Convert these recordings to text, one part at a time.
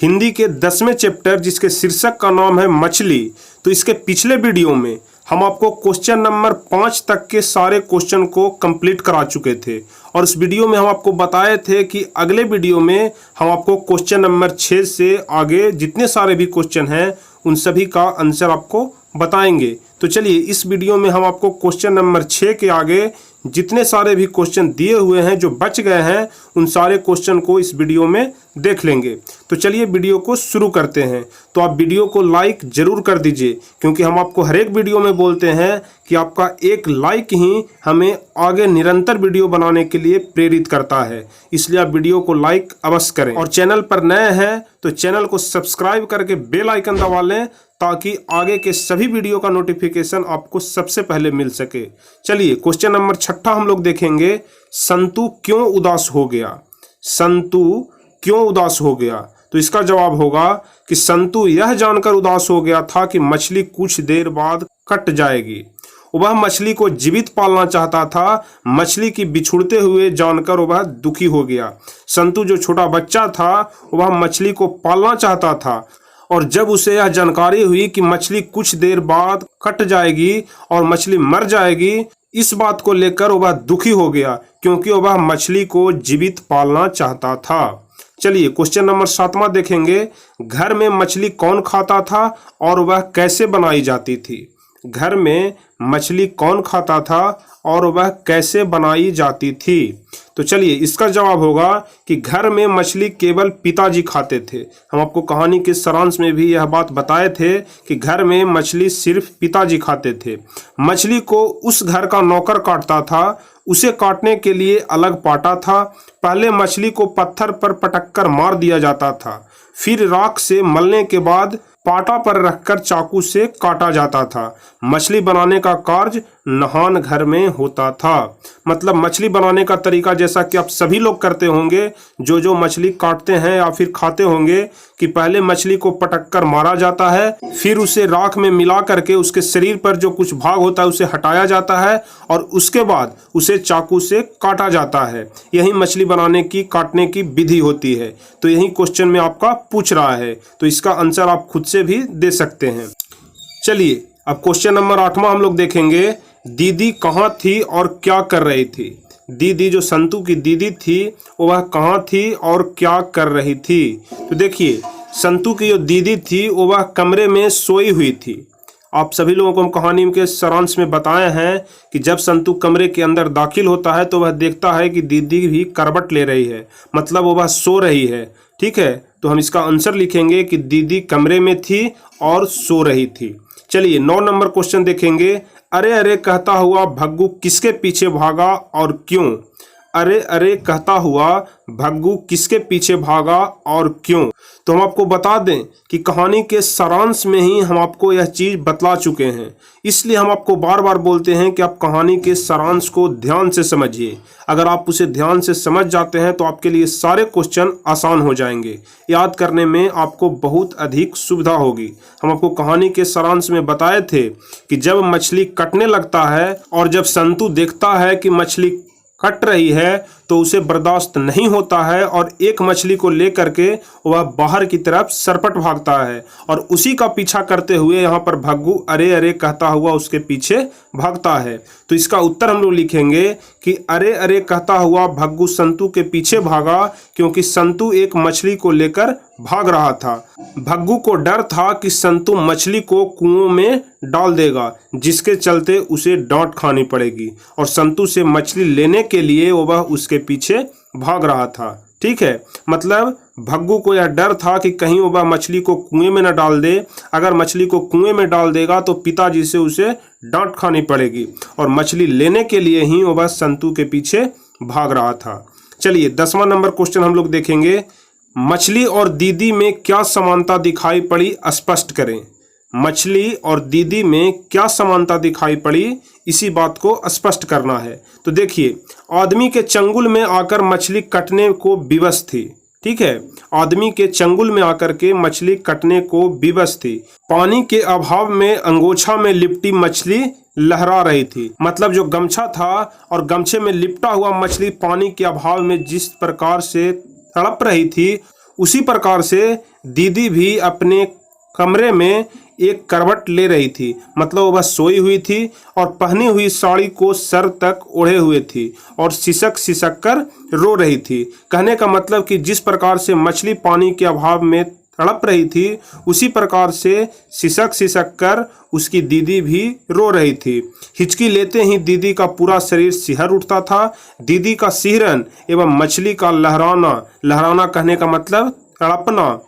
हिंदी के 10वें चैप्टर जिसके शीर्षक का नाम है मछली। तो इसके पिछले वीडियो में हम आपको क्वेश्चन नंबर 5 तक के सारे क्वेश्चन को कंप्लीट करा चुके थे और इस वीडियो में हम आपको बताए थे कि अगले वीडियो में हम आपको क्वेश्चन नंबर 6 से आगे जितने सारे भी क्वेश्चन हैं उन सभी का आंसर आपको बताएंगे। तो चलिए इस वीडियो में हम आपको क्वेश्चन नंबर 6 के आगे जितने सारे भी क्वेश्चन दिए हुए हैं जो बच गए हैं उन सारे क्वेश्चन को इस वीडियो में देख लेंगे। तो चलिए वीडियो को शुरू करते हैं। तो आप वीडियो को लाइक जरूर कर दीजिए क्योंकि हम आपको हर एक वीडियो में बोलते हैं कि आपका एक लाइक ही हमें आगे निरंतर वीडियो बनाने के लिए प्रेरित करता है, इसलिए आप वीडियो को लाइक अवश्य करें और चैनल पर नए हैं तो चैनल को सब्सक्राइब करके बेल आइकन दबा लें ताकि आगे के सभी वीडियो का नोटिफिकेशन आपको सबसे पहले मिल सके। चलिए क्वेश्चन नंबर 6 हम लोग देखेंगे, संतु क्यों उदास हो गया। संतु क्यों उदास हो गया? तो इसका जवाब होगा कि संतु यह जानकर उदास हो गया था कि मछली कुछ देर बाद कट जाएगी। वह मछली को जीवित पालना चाहता था। मछली की बिछुड़ते हुए जानकर वह दुखी हो गया। संतु जो छोटा बच्चा था वह मछली को पालना चाहता था और जब उसे यह जानकारी हुई कि मछली कुछ देर बाद कट जाएगी और मछली मर जाएगी, इस बात को लेकर वह दुखी हो गया क्योंकि वह मछली को जीवित पालना चाहता था। चलिए क्वेश्चन नंबर 7 देखेंगे, घर में मछली कौन खाता था और वह कैसे बनाई जाती थी। घर में मछली कौन खाता था और वह कैसे बनाई जाती थी। तो चलिए इसका जवाब होगा कि घर में मछली केवल पिताजी खाते थे। हम आपको कहानी के सारांश में भी यह बात बताए थे कि घर में मछली सिर्फ पिताजी खाते थे। मछली को उस घर का नौकर काटता था, उसे काटने के लिए अलग पाटा था। पहले मछली को पत्थर पर पटककर मार दिया जाता था, फिर राख से मलने के बाद पाटा पर रखकर चाकू से काटा जाता था। मछली बनाने का कार्य नहान घर में होता था। मतलब मछली बनाने का तरीका जैसा कि आप सभी लोग करते होंगे, जो मछली काटते हैं या फिर खाते होंगे, कि पहले मछली को पटककर मारा जाता है, फिर उसे राख में मिला करके उसके शरीर पर जो कुछ भाग होता है उसे हटाया जाता है और उसके बाद उसे चाकू से काटा जाता है। यही मछली बनाने की काटने की विधि होती है। तो यही क्वेश्चन में आपका पूछ रहा है, तो इसका आंसर आप खुद से भी दे सकते हैं। चलिए अब क्वेश्चन नंबर 8 हम लोग देखेंगे, दीदी कहाँ थी और क्या कर रही थी। दीदी जो संतु की दीदी थी वह कहाँ थी और क्या कर रही थी। तो देखिए संतु की जो दीदी थी वह कमरे में सोई हुई थी। आप सभी लोगों को हम कहानी के सारांश में बताए हैं कि जब संतु कमरे के अंदर दाखिल होता है तो वह देखता है कि दीदी भी करवट ले रही है, मतलब वह सो रही है। ठीक है, तो हम इसका आंसर लिखेंगे कि दीदी कमरे में थी और सो रही थी। चलिए 9 नंबर क्वेश्चन देखेंगे, अरे अरे कहता हुआ भग्गू किसके पीछे भागा और क्यों। अरे अरे कहता हुआ भग्गू किसके पीछे भागा और क्यों। तो हम आपको बता दें कि कहानी के सारांश में ही हम आपको यह चीज़ बतला चुके हैं, इसलिए हम आपको बार बार बोलते हैं कि आप कहानी के सारांश को ध्यान से समझिए। अगर आप उसे ध्यान से समझ जाते हैं तो आपके लिए सारे क्वेश्चन आसान हो जाएंगे, याद करने में आपको बहुत अधिक सुविधा होगी। हम आपको कहानी के सारांश में बताए थे कि जब मछली कटने लगता है और जब संतु देखता है कि मछली कट रही है तो उसे बर्दाश्त नहीं होता है और एक मछली को लेकर के वह बाहर की तरफ सरपट भागता है और उसी का पीछा करते हुए यहाँ पर भग्गू अरे अरे कहता हुआ उसके पीछे भागता है। तो इसका उत्तर हम लोग लिखेंगे कि अरे अरे कहता हुआ भग्गू संतु के पीछे भागा क्योंकि संतु एक मछली को लेकर भाग रहा था। भग्गू को डर था कि संतु मछली को कुओं में डाल देगा, जिसके चलते उसे डांट खानी पड़ेगी और संतु से मछली लेने के लिए वह उसके पीछे भाग रहा था। ठीक है, मतलब भग्गू को यह डर था कि कहीं वह मछली को कुएं में न डाल दे। अगर मछली को कुएं में डाल देगा तो पिताजी से उसे डांट खानी पड़ेगी और मछली लेने के लिए ही वह संतु के पीछे भाग रहा था। चलिए 10वां नंबर क्वेश्चन हम लोग देखेंगे, मछली और दीदी में क्या समानता दिखाई पड़ी स्पष्ट करें। मछली और दीदी में क्या समानता दिखाई पड़ी, इसी बात को स्पष्ट करना है। तो देखिए आदमी के चंगुल में आकर मछली कटने को विवश थी। ठीक है, आदमी के चंगुल में आकर के मछली कटने को विवश थी। पानी के अभाव में अंगोछा में लिपटी मछली लहरा रही थी। मतलब जो गमछा था और गमछे में लिपटा हुआ मछली पानी के अभाव में जिस प्रकार से तड़प रही थी उसी प्रकार से दीदी भी अपने कमरे में एक करवट ले रही थी, मतलब वह सोई हुई थी और पहनी हुई साड़ी को सर तक ओढ़े हुए थी और सिसक सिसक कर रो रही थी। कहने का मतलब कि जिस प्रकार से मछली पानी के अभाव में तड़प रही थी, उसी प्रकार से सिसक सिसक कर उसकी दीदी भी रो रही थी। हिचकी लेते ही दीदी का पूरा शरीर सिहर उठता था। दीदी का सिहरन एवं मछली का लहराना, लहराना कहने का मतलब तड़पना,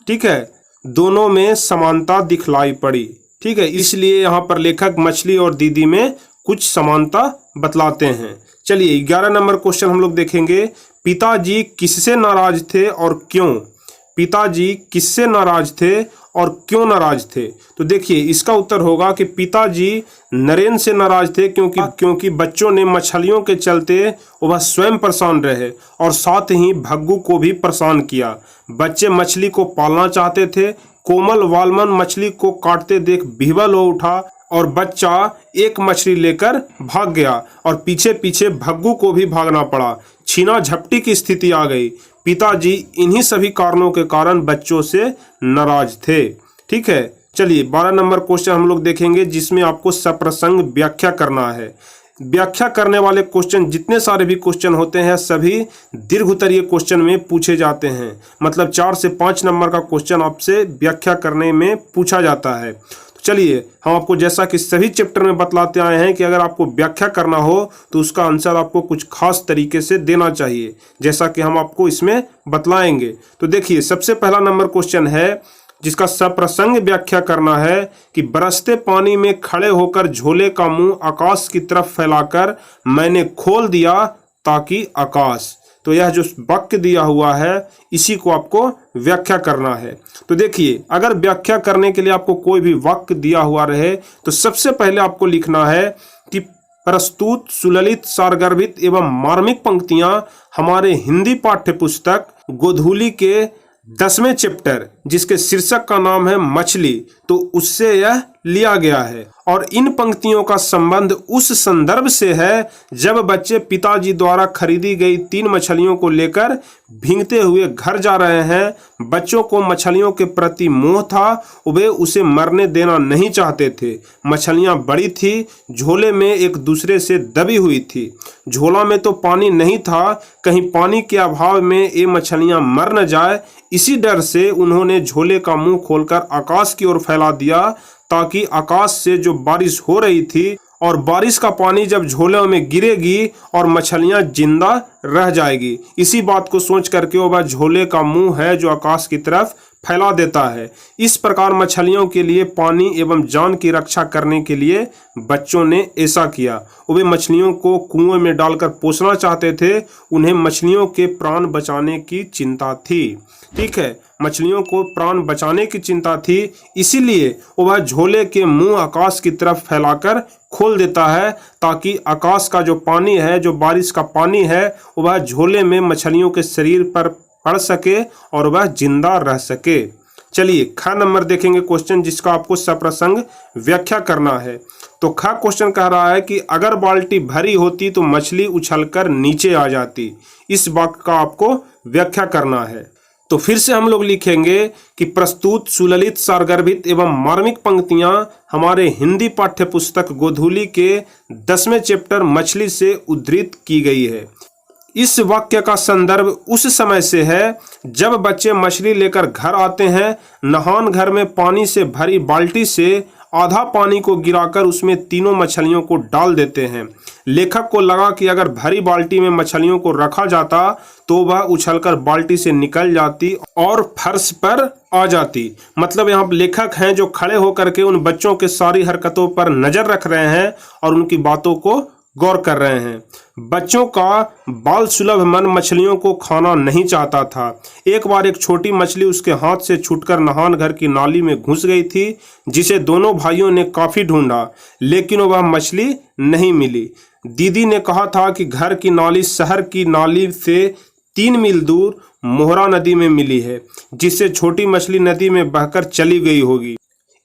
ठीक है, दोनों में समानता दिखलाई पड़ी। ठीक है, इसलिए यहाँ पर लेखक मछली और दीदी में कुछ समानता बतलाते हैं। चलिए 11 नंबर क्वेश्चन हम लोग देखेंगे। पिताजी किससे नाराज थे और क्यों? पिताजी किससे नाराज थे और क्यों नाराज थे? तो देखिए इसका उत्तर होगा कि पिताजी नरेन से नाराज थे क्योंकि बच्चों ने मछलियों के चलते वह स्वयं परेशान रहे और साथ ही भग्गू को भी परेशान किया। बच्चे मछली को पालना चाहते थे। कोमल वालमन मछली को काटते देख विह्वल हो उठा और बच्चा एक मछली लेकर भाग गया और पीछे पीछे भग्गू को भी भागना पड़ा। छीना झपटी की स्थिति आ गई। पिताजी इन्हीं सभी कारणों के कारण बच्चों से नाराज थे। ठीक है, चलिए 12 नंबर क्वेश्चन हम लोग देखेंगे, जिसमें आपको सप्रसंग व्याख्या करना है। व्याख्या करने वाले क्वेश्चन, जितने सारे भी क्वेश्चन होते हैं सभी दीर्घ उत्तरीय क्वेश्चन में पूछे जाते हैं। मतलब 4 से 5 नंबर का क्वेश्चन आपसे व्याख्या करने में पूछा जाता है। चलिए हम आपको जैसा कि सभी चैप्टर में बतलाते आए हैं कि अगर आपको व्याख्या करना हो तो उसका आंसर आपको कुछ खास तरीके से देना चाहिए, जैसा कि हम आपको इसमें बतलाएंगे। तो देखिए सबसे पहला नंबर क्वेश्चन है जिसका सप्रसंग व्याख्या करना है कि बरसते पानी में खड़े होकर झोले का मुंह आकाश की तरफ फैलाकर मैंने खोल दिया ताकि आकाश। तो यह जो वाक्य दिया हुआ है इसी को आपको व्याख्या करना है। तो देखिए अगर व्याख्या करने के लिए आपको कोई भी वाक्य दिया हुआ रहे तो सबसे पहले आपको लिखना है कि प्रस्तुत सुललित सारगर्भित एवं मार्मिक पंक्तियां हमारे हिंदी पाठ्य पुस्तक गोधूली के 10वें चैप्टर जिसके शीर्षक का नाम है मछली, तो उससे यह लिया गया है और इन पंक्तियों का संबंध उस संदर्भ से है जब बच्चे पिताजी द्वारा खरीदी गई 3 मछलियों को लेकर भीगते हुए घर जा रहे हैं। बच्चों को मछलियों के प्रति मोह था, वे उसे मरने देना नहीं चाहते थे। मछलियां बड़ी थी, झोले में एक दूसरे से दबी हुई थी। झोला में तो पानी नहीं था, कहीं पानी के अभाव में ये मछलियां मर न जाए, इसी डर से उन्होंने झोले का मुंह खोलकर आकाश की ओर फैला दिया ताकि आकाश से जो बारिश हो रही थी और बारिश का पानी जब झोले में गिरेगी और मछलियां जिंदा रह जाएगी। इसी बात को सोच करके वह झोले का मुंह है जो आकाश की तरफ फैला देता है। इस प्रकार मछलियों के लिए पानी एवं जान की रक्षा करने के लिए बच्चों ने ऐसा किया। वे मछलियों को कुएं में डालकर पोसना चाहते थे। उन्हें मछलियों के प्राण बचाने की चिंता थी। ठीक है, मछलियों को प्राण बचाने की चिंता थी, इसीलिए वह झोले के मुंह आकाश की तरफ फैलाकर खोल देता है ताकि आकाश का जो पानी है, जो बारिश का पानी है, वह झोले में मछलियों के शरीर पर पड़ सके और वह जिंदा रह सके। चलिए ख नंबर देखेंगे क्वेश्चन जिसका आपको सप्रसंग व्याख्या करना है। तो ख क्वेश्चन कह रहा है कि अगर बाल्टी भरी होती तो मछली उछलकर नीचे आ जाती। इस वाक्य का आपको व्याख्या करना है। तो फिर से हम लोग लिखेंगे कि प्रस्तुत सुललित सारगर्भित एवं मार्मिक पंक्तियां हमारे हिंदी पाठ्य पुस्तक गोधूली के 10वें चैप्टर मछली से उद्धृत की गई है। इस वाक्य का संदर्भ उस समय से है जब बच्चे मछली लेकर घर आते हैं। नहान घर में पानी से भरी बाल्टी से आधा पानी को गिराकर उसमें तीनों मछलियों को डाल देते हैं। लेखक को लगा कि अगर भरी बाल्टी में मछलियों को रखा जाता तो वह उछलकर बाल्टी से निकल जाती और फर्श पर आ जाती। मतलब यहाँ लेखक हैं जो खड़े होकर के उन बच्चों के सारी हरकतों पर नजर रख रहे हैं और उनकी बातों को गौर कर रहे हैं। बच्चों का बाल सुलभ मन मछलियों को खाना नहीं चाहता था। एक बार एक छोटी मछली उसके हाथ से छूटकर नहान घर की नाली में घुस गई थी, जिसे दोनों भाइयों ने काफी ढूंढा लेकिन वह मछली नहीं मिली। दीदी ने कहा था कि घर की नाली शहर की नाली से 3 मील दूर मोहरा नदी में मिली है, जिससे छोटी मछली नदी में बहकर चली गई होगी।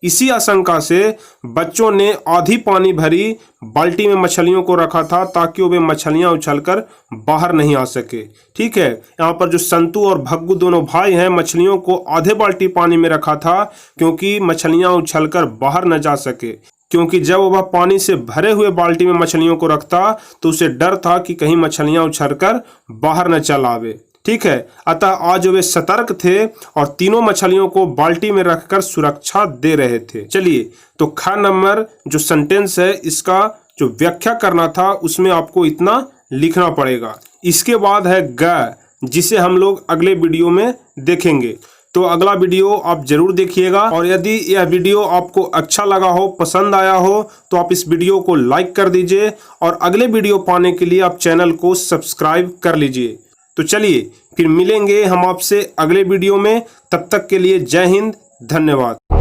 इसी आशंका से बच्चों ने आधी पानी भरी बाल्टी में मछलियों को रखा था ताकि वे मछलियां उछलकर बाहर नहीं आ सके। ठीक है, यहाँ पर जो संतू और भग्गू दोनों भाई हैं, मछलियों को आधे बाल्टी पानी में रखा था क्योंकि मछलियां उछलकर बाहर न जा सके। क्योंकि जब वह पानी से भरे हुए बाल्टी में मछलियों को रखता तो उसे डर था कि कहीं मछलियां उछलकर बाहर न चल आवे। ठीक है, अतः आज वे सतर्क थे और तीनों मछलियों को बाल्टी में रखकर सुरक्षा दे रहे थे। चलिए, तो ख नंबर जो सेंटेंस है इसका जो व्याख्या करना था उसमें आपको इतना लिखना पड़ेगा। इसके बाद है ग, जिसे हम लोग अगले वीडियो में देखेंगे। तो अगला वीडियो आप जरूर देखिएगा और यदि यह वीडियो आपको अच्छा लगा हो, पसंद आया हो तो आप इस वीडियो को लाइक कर दीजिए और अगले वीडियो पाने के लिए आप चैनल को सब्सक्राइब कर लीजिए। तो चलिए फिर मिलेंगे हम आपसे अगले वीडियो में, तब तक के लिए जय हिंद, धन्यवाद।